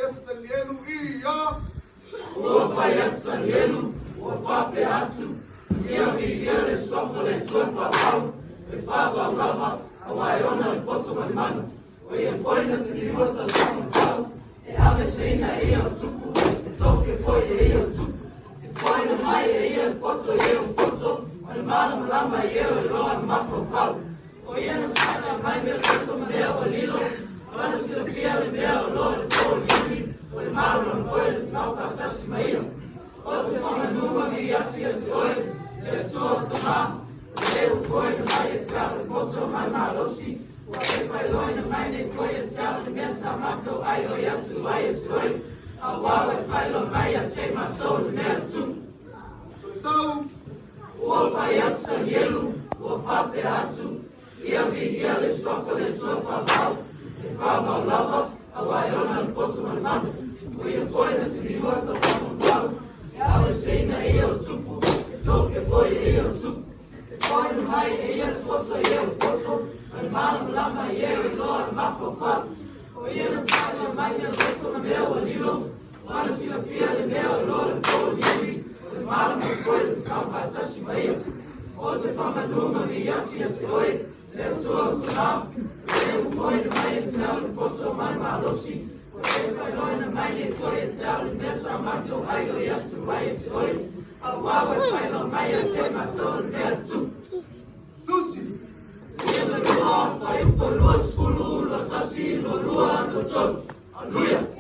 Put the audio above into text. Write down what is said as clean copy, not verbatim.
yasalienu iya. Ufa yasalienu, ufa peatsu. Ele sofre le sofa pau. E fava lava, awaiona e potso mano. O e foi na siliota lava. E ave seina e o tsuku. Sofre foi e o tsuku. E foi na mai e o potso e o potso. O mano lama e o loa mafofau. O e na sana mai me potso maneo o lilo. Quando se fia le meo loa le po lili. O mano non foi le snaufa tassi maio. Otto sono numa viaggi a soi. E sua sama. Eu foi no mai exato, potso mai malosi. O e fai loi no mai ne foi exato, mensa matzo ai o yatsu ai exoi. A wa e fai lo mai a te matzo le mertu. Sau. O fai atsa yelu, o fa peatsu. Ia vigia le sofa bau. E fa mau lava, a wa e ona le potso mai matu. O e foi na tini wata fa bau. E ale seina e o tupu, e toke foi e o tupu. Foi no mai e ia potso e o potso. O mano lama e o loa mafofau. O ia na sana mai me potso na meo anilo. Mana sila fia le meo loa le po lili. O mano me foi le snaufa tashi maia. O se fama numa viaggi a te oi. Le sua sama. E foi no mai e tau le potso mai malosi. O e fai loi na mai e foi e tau le mesa matzo ai o yatsu mai e te oi. A wawa fai lo mai a te matzo le mertu. Tusi. Ia me kua fai upo lua skulu lo tasi lo lua lo tau. Aleluia.